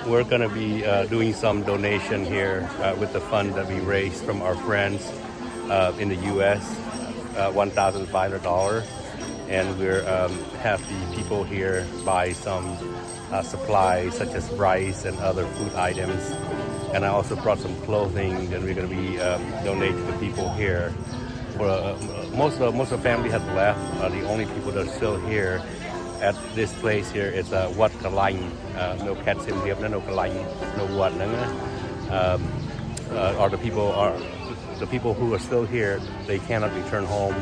we're going to be doing some donation here with the fund that we raised from our friends in the U.S., $1,500, and we're have the people here buy some supplies such as rice and other food items. And I also brought some clothing that we're going to be donating to the people here. For most of the family has left. The only people that are still here at this place here is Wat Kalanh. No cat sim here, no Kalanh, no Wat Nanga. Are the people who are still here? They cannot return home.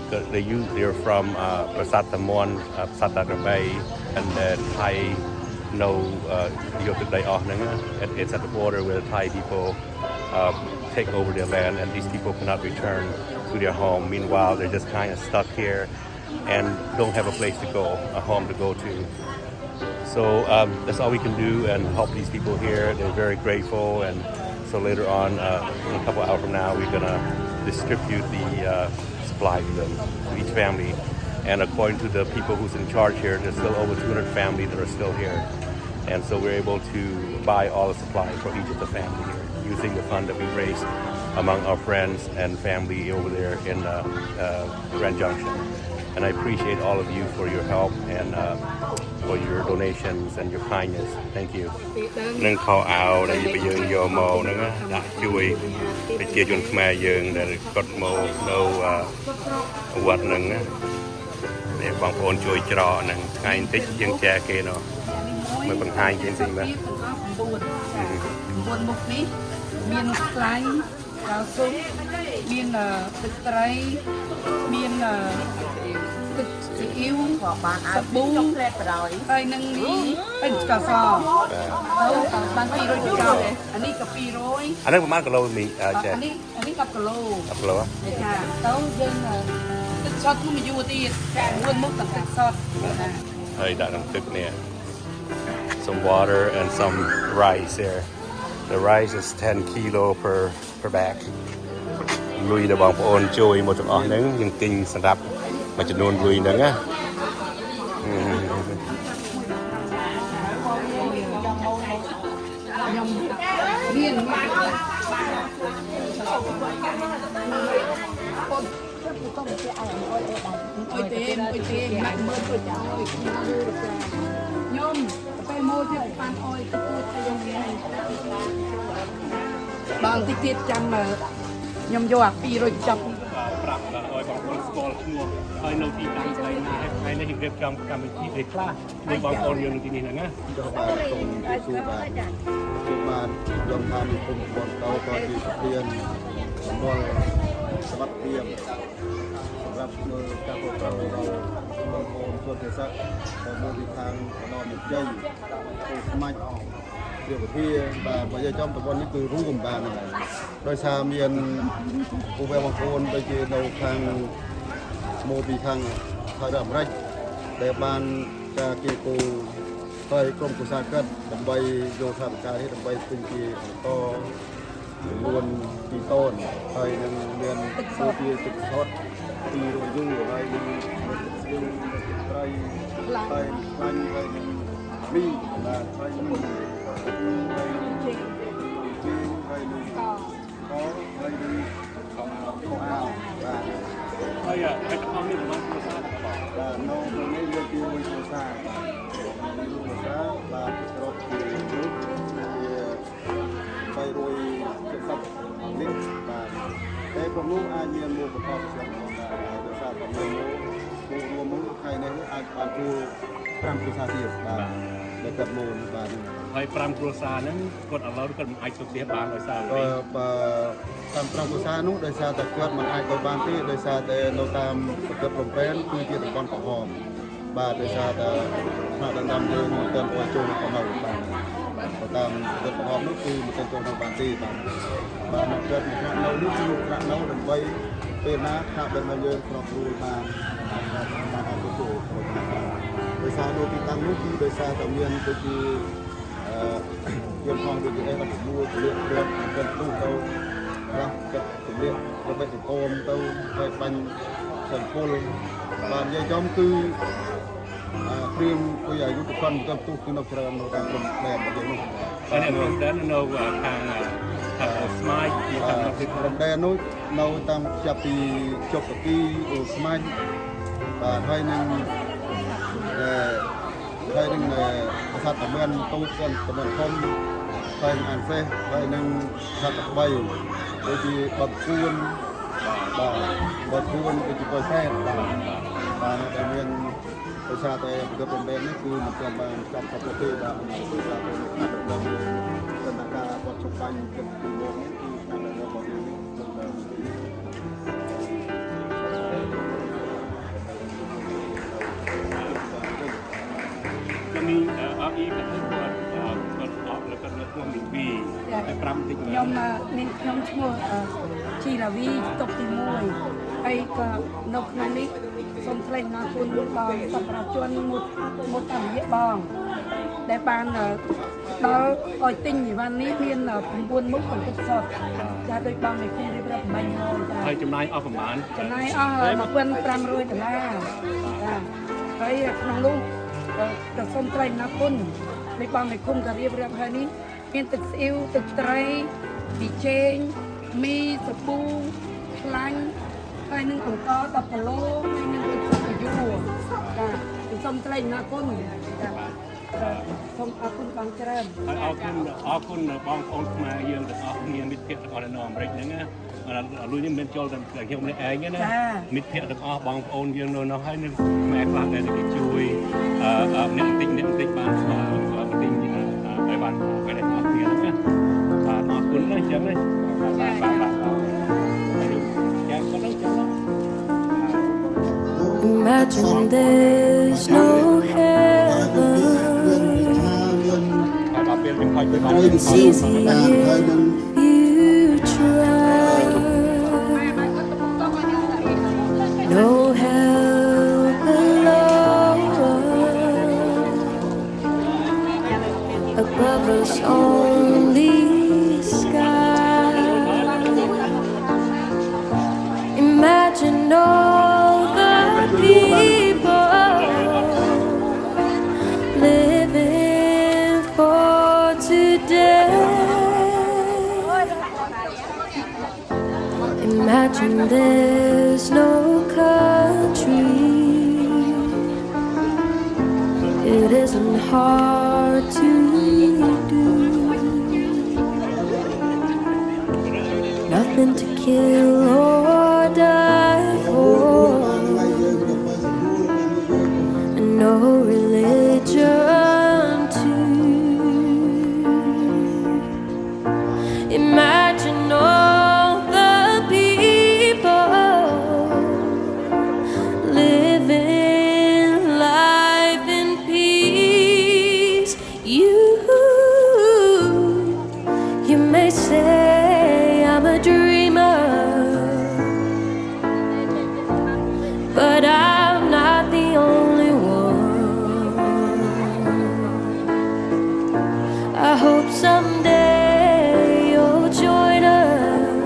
They're from Prasat Tamon, Prasat Tagabay, and Thai. No, it's at the border where the Thai people take over their land, and these people cannot return to their home. Meanwhile, they're just kind of stuck here and don't have a place to go, a home to go to. So that's all we can do and help these people here. They're very grateful, and so later on, in a couple hours from now, we're gonna distribute the supply to them, to each family. And according to the people who's in charge here, there's still over 200 families that are still here. And so we're able to buy all the supplies for each of the family here using the fund that we raised among our friends and family over there in Grand Junction. And I appreciate all of you for your help and for your donations and your kindness. Thank you. នឹងខោអាវដែលយើងយកមកហ្នឹងដាក់ជួយប្រជាជនខ្មែរយើងដែលគាត់មកនៅវត្តហ្នឹងណាបងប្អូនជួយច្រកហ្នឹងថ្ងៃបន្តិចយើងចែកគេនោះមកបង្ហាញគេសិមើល9មុខនេះមានខ្លាញ់កៅស៊ុំមានទឹកត្រីមានទឹកស៊ីអ៊ីវក៏បានអាចប៊ូចុកលេតបរយហើយនឹងនេះពេញកាហ្វទៅបាន200ចុកអានេះក៏200អានេះប្រហែលគីឡូមីចាអានេះ10គីឡូ10គីឡូចាទៅយើងទឹកឆត់នោះមកយូរទៀត9មុខទឹកឆត់ហើយដាក់ក្នុងទឹកនេះsome water and some rice here. The rice is 10 kilo per bag. លុយរបស់បងប្អូនជួយមកទាំងអស់ហ្នឹងយើងទិញសម្រាប់មួយចំនួនលុយហ្នឹងណាខ្ញុំមានអុយទេមកមើលទៅខ្ញុំពេលមកទៀតបានអុយទៅទួចទៅយើងមានបងតិចទៀតចាំខ្ញុំយកអា200ចាប់ប្រាប់ឲ្យបងប្អូនស្គាល់ឈ្មោះហើយនៅទីតាំងស្អីណាថ្ងៃនេះរៀបចំកម្មវិធីអីខ្លះនៃបងប្អូនយើងនៅទីនេះហ្នឹងណាបាទសូមជម្រាបបាទបាទខ្ញុំតាមគុំបងតោក៏ជាស្ពានសម្រាប់សមត្ថភាពសម្រាប់មើលការប្រព្រឹត្តរបស់បងប្អូនជនទេសៈដែលមកពីខាងបណ្ដោះមុខជ័យអូស្មាច់ជាវិធីបាទបើយើងចំប្រព័ន្ធនេះគឺរួមបានហើយដោយសារមានពូបងប្អូនដូចជានៅខាងមកពីខាងថៃអាមេរិកដែលបានការគៀគូទៅក្រុមគូសាកិតដើម្បីយកថាវិការនេះដើម្បីពេញជាបន្តចំនួន2តូនហើយនឹងមានធ្វើជាទឹកឆត់ពីរយូរហើយនឹងទឹកត្រីហើយខ្លាញ់ហើយនឹងមីបាទហើយនឹងហើយនឹងខហើយនឹងខោអាវបាទហើយតែខោនេះប្រហែលគ្រួសារបាទនៅក្នុងនេះលើកពីមួយគ្រួសារបាទស្រុកជារូបជា370លីត្របាទតែប្រមូលអាចមានមួយប្រកបជាបាទដោយសារប្រមូលរួមមកថ្ងៃនេះអាចបានជួល5គ្រួសារទៀតបាទដែលកាត់មូលបាទហើយ5គ្រួសារហ្នឹងគាត់ឥឡូវគាត់មិនអាចទៅផ្ទះបានដោយសារបាទ5គ្រួសារនោះដោយសារតែគាត់មិនអាចទៅបានទេដោយសារតែនៅតាមប្រទេសព្រំពេញគឺជាតំបន់ក្រហមបាទដោយសារតែថ្នាក់ដឹកនាំយើងមិនទាន់ឲ្យចូលទៅនៅបាទតាមប្រទេសក្រហមនោះគឺមិនទាន់ចូលនៅបានទេបាទមកគាត់មកនៅនេះគឺត្រាក់នៅដើម្បីពេលណាថ្នាក់ដឹកនាំយើងក្នុងគ្រួបានឲ្យចូលដោយសារនៅទីតាំងនោះគឺដោយសារតែមានដូចជាយើងផងដូចជា 16 ពលិក្រាបគាត់ទូទៅខ្លះគាត់ពលិរបេះកោមទៅហើយបាញ់សិនពលបាននិយាយចំគឺ ព្រៀងકોઈអាយុទៅគាត់ទៅទុះគឺនៅច្រើននៅតាមព្រំដែនរបស់យើងនោះ and then from then no ខាងស្មាយពីខាងនោះ ព្រំដែននោះនៅតាមចាប់ពីជប់តាគីអូស្មាញ់បាទហើយនឹងប្រាសាទតាមានតូចតាមានធំហើយអានសេះហើយនឹងប្រាសាទតា3ដូចជាបាត់ពួនបាទបាត់ពួនដូចជាប៉ុយខេតបាទដែលមានដោយសារតែប្រព័ន្ធបែបនេះគឺមិនទាន់បានចាប់សពទេបាទដោយសារតែការដកដំដំណាការបត់ជបាញ់គិតពីវងនេះគឺការដកដំរបស់យើងនេះមិនបានมีអីក៏គាត់អត់แล้วก็នៅក្នុងនេះពីតែ5តិចខ្ញុំនេះខ្ញុំឈ្មោះជីរាវីតុកទី1ហើយក៏នៅក្នុងនេះសូមថ្លែងអំណរគុណដល់សម្រាប់ជនមួយតាមរយៈបងដែលបានដល់ឲ្យទិញអីវ៉ាន់នេះមាន9មុខបន្តិចសុទ្ធចាដោយបងនេះខ្ញុំរៀបរាប់បាញ់ហើយចំណាយអស់ប្រហែលចំណាយអស់$1,500ចាហើយក្នុងនោះក៏សូមថ្លែងអំណរគុណដោយបងនេះគុំក៏រៀបរាប់ហើយនេះមានទឹកស្អ៊ីវទឹកត្រីប៊ីចេងមីសាប៊ូខ្លាញ់ហើយនឹងអង្គ10គីឡូហើយនឹងទឹកសុទ្ធយូចាសូមថ្លែងអំណរគុណចាសូមអរគុណបងច្រើនហើយអរគុណបងប្អូនខ្មែរយើងទាំងអស់គ្នាមិត្តភក្តិទាំងអស់នៅអាមេរិកហ្នឹងណាលុយនេះមិនចូលតែខ្ញុំម្នាក់ឯងណាមិត្តភក្តិទាំងអស់បងប្អូនយើងនៅនោះហើយនឹងខ្មែរខ្លះដែលគេជួយអ្នកតិចបានបន្តិចឲ្យបានពេលតែអស់គ្នាហ្នឹងណាបាទអរគុណណាស់ចឹងណាចាក៏នឹងចឹង Imagine there's no heaven. It's easy if you try. No hell below. Above us only sky. Imagine all the people living for today. Imagine there's no country. It isn't hard to do. Nothing to kill or die for. And no religion too. Imagine all the people living life in peace. You may say I'm a dreamer, but I'm not the only one. I hope someday you'll join us,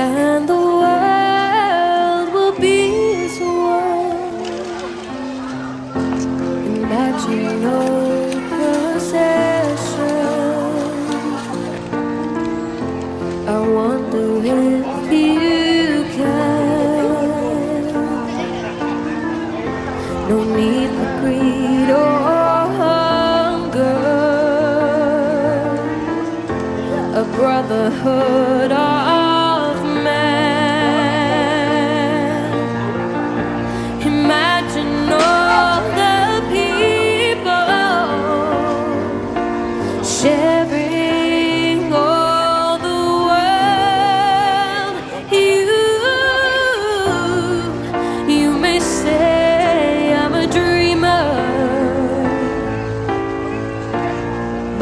and the world will be as one. Imagine no possession. I wonder if you can. No need for greed or hunger. A brotherhood of man. Imagine all the people sharing all the world. You may say I'm a dreamer,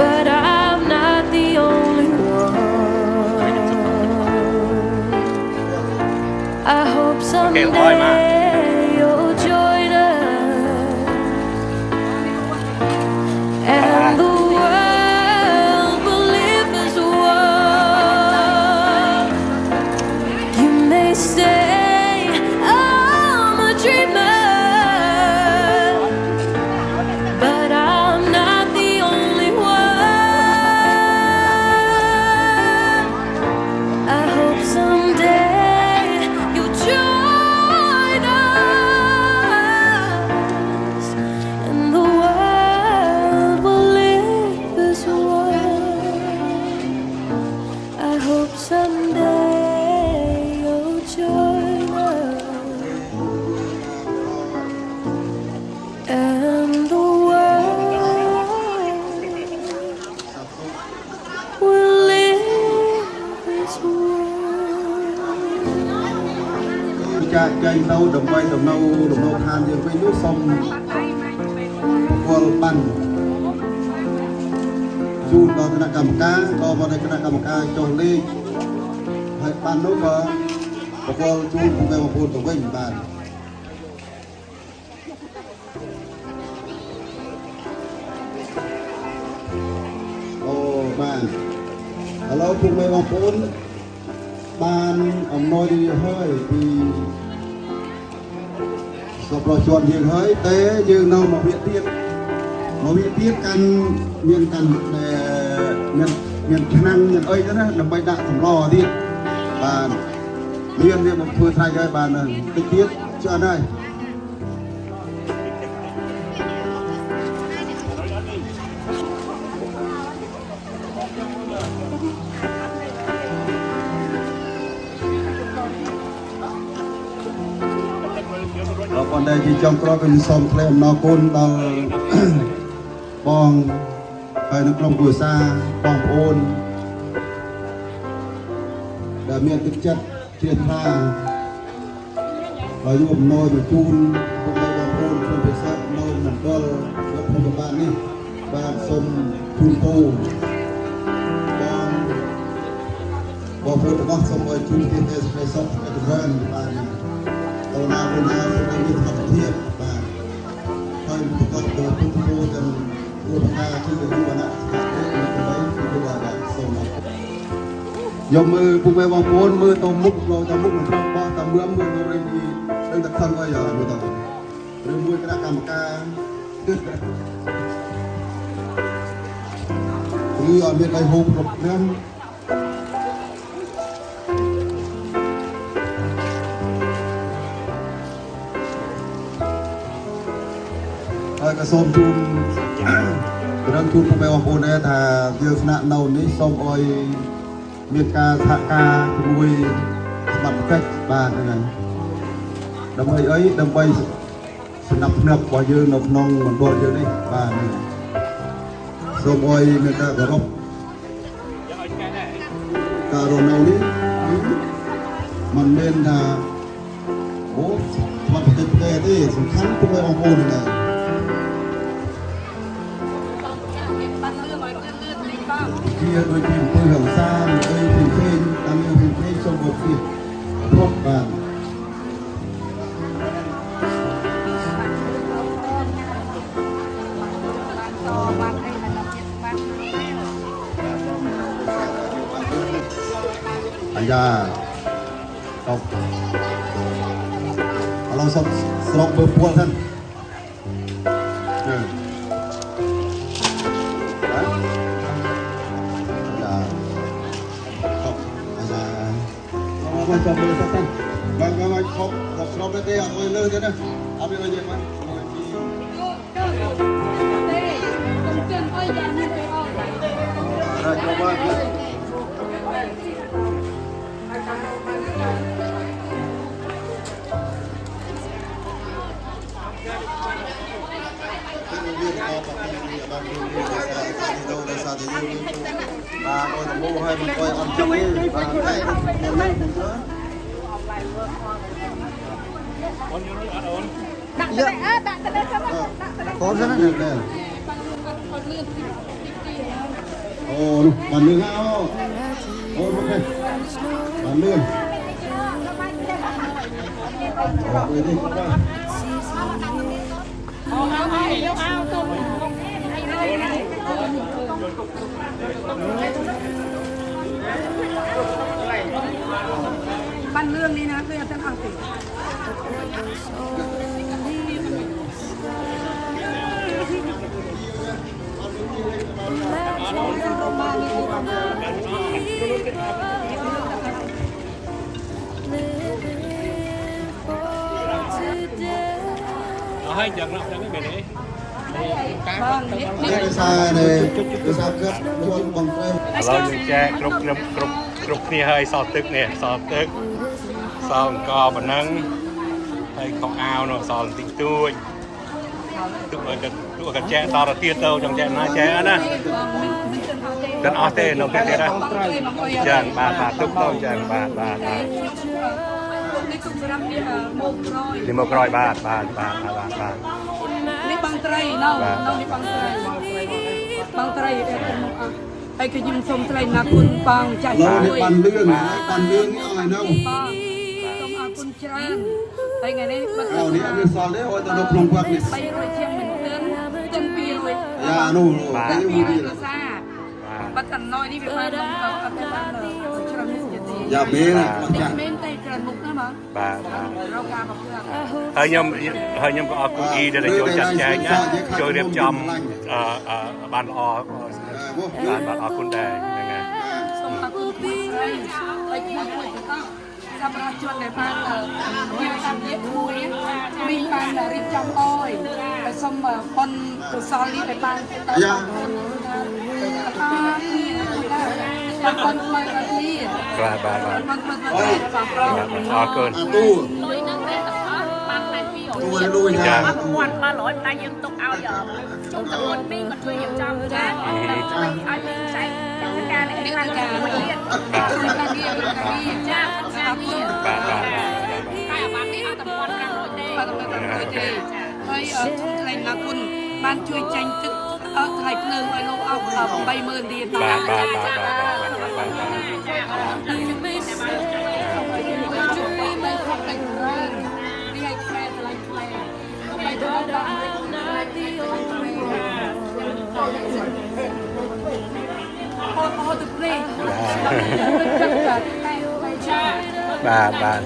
but I'm not the only one. and the world will live as one. ចាក់ចែងនៅដើម្បីដំណៅឋានយើងវិញនោះសូមពលបានជូនដល់គណៈកម្មការដល់មកគណៈកម្មការចុះលេខហើយបាននោះក៏ពលជូនពុកម៉ែបងប្អូនទៅវិញបានអូបានឥឡូវពុកម៉ែបងប្អូនបានអំណោយនេះហើយពីសប្បុរសជនយើងហើយតែយើងនៅមកវាទៀតកាន់មានឆ្នាំងមានអីទៅណាដើម្បីដាក់សម្លទៀតបានមានវាមកធ្វើថ្លៃហើយបានតិចទៀតច្រើនហើយប៉ុន្តែជាចុងក្រោយខ្ញុំសូមថ្លែងអំណរគុណដល់បងហើយនៅក្រុមគ្រួសារបងប្អូនដែលមានទឹកចិត្តជ្រះថ្លាហើយយកអំណរទៅជូនពុកម៉ែបងប្អូនក្នុងពិសេសនៅមណ្ឌលរដ្ឋាភិបាលនេះបាទសូមជូនពរបងប្អូនទាំងអស់សូមឲ្យជួបគ្នាសេចក្តីសុខและចម្រើនបាទទៅណាទៅណាសូមឲ្យមានសុខភាពបាទហើយប្រកបដោយពុទ្ធពរទាំងឧបការជួយយុវណៈស្មារតីដើម្បីជួយដល់សូមយកមើលពុកម៉ែបងប្អូនមើលទៅមុខទៅមុខមិនត្រូវបោះតាមមើលមើលរៀងពីដឹងតែខឹងហើយមើលទៅឬមួយគណៈកម្មការគឺអត់មានអីហូបគ្រប់គ្រាន់ហើយក៏សូមជូនរឿងជូនពុកម៉ែបងប្អូនដែរថាយើងស្នាក់នៅនេះសូមអោយមានការសហការជាមួយសមត្ថកិច្ចបាទហ្នឹងដើម្បីអីដើម្បីសំណាប់ភ្នែករបស់យើងនៅក្នុងមណ្ឌលយើងនេះបាទសូមអោយមានការគោរពការរស់នៅនេះមិនមែនថាអូសមត្ថកិច្ចទេសំខាន់ពុកម៉ែបងប្អូនហ្នឹងជាដូចជាអង្គរង្សាអីផ្សេងៗតាមមានផ្សេងៗសូមអរគុណគ្រប់បាទអាយ៉ាអត់ឥឡូវសុំស្រោបមើលពួលសិនមកចាំមើលសិនបានមកខប់ស្របទេអត់ឲ្យលើទេណាអត់មានឲ្យយើងមករាជបាទបាទអូនមូឲ្យមកអត់ជួយបាទដាក់ទៅដាក់ទៅចាំកូនហ្នឹងដែរអូបានលឿនអូមកទេបានលឿនអូយនេះបាទអូឲ្យយកអោទុំបានលឿននេះណាគឺអត់ទាំងអស់ទេ hơi giật lắm cái bên đấy cái xa này cái xa cướp luôn bằng tay ឥឡូវយើងចែកគ្រប់គ្នាហើយសល់ទឹកនេះសល់ទឹកសល់អង្គប៉ុណ្ណឹងហើយខោអាវនោះសល់បន្តិចតួច ทุกคนแจ้ต่อเตี้ยเต้าจังแจ้น่าแจ้นะดันออเต้นกเตี้ยนะจังบาททุกต้นจังบาทนี่มกร้อยบาทนี่บางไตรเนาะนี่บางไตรไอ้คือยิ้มสมไตรนักคุณปังใจ เรา ด้ ได้ วย ปันเรื่องนี่อะไรนะ ปังสมอาคุณเจริญไปไงนี่บัตร เอานี่อันนี้สอนได้โอ้ยต้องลงพักนี่ ไปรวยเชียงเหมือนเดิมจนปีรวย ยานู่น จนปี นี่ รวยก็ซ่าบัตรน้อยนี่เป็นบ้านเอาไปบ้านเลยชรมุกจะดี ยาเมนะ เด็กเมนไตชรมุกนะมั้ง บาท เราการมาเพื่อ hơi nhom có cô y để cho chặt chẽ nhá cho đẹp chăm bàn oคุณได้ยังไง สมอาคุณปีไปกินก๋วยเตี๋ยวทำราชวนในบ้านเยี่ยมทำเยี่ยมคุยมีบ้านริบจำอ้อยไปสมปนกุศลนี่ในบ้านตาคนคนมาที่ บาท คนมาที่ฝั่งเรา เกิน ตู้ ลุยนั่งเล่นแต่ว่าบางหลายปีของ ตู้ลุยยา มาควันมาหลอยตายยังตกเอาอย่าจงตะโกนปิ้งมาช่วยยังจำจ้าแต่ช่วยไอ้ปิ้งใส่ยังการในการมาเรียน การเรียนการเรียน จ้าการเรียน บาท ใกล้บางนี้เอาแต่ควันกันลอยเต้ ป้าต้องไปกันเลยทีให้ทุนไรนะคุณบ้านช่วยจังตึกไทยเพลิงไอ้ลูกเอาใบมือดีตา บาท จุดนี้ไม่เข้าไปเรื่องนี่ให้แคร์อะไรแคร์ไปดูบ้างพอตุเพลงจับจัดไปจ้า บาท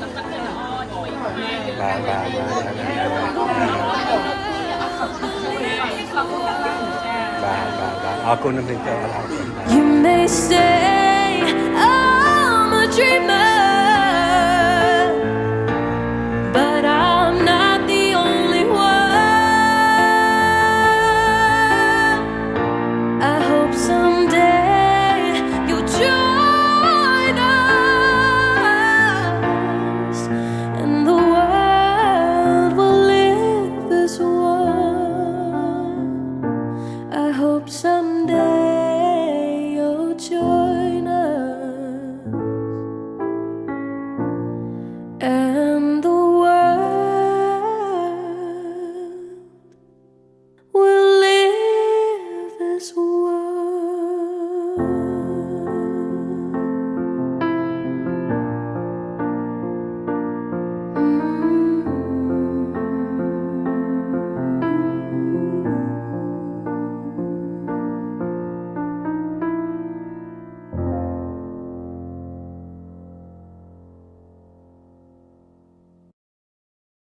เอาคุณน้ำพริกแกง You may say I'm a dreamer.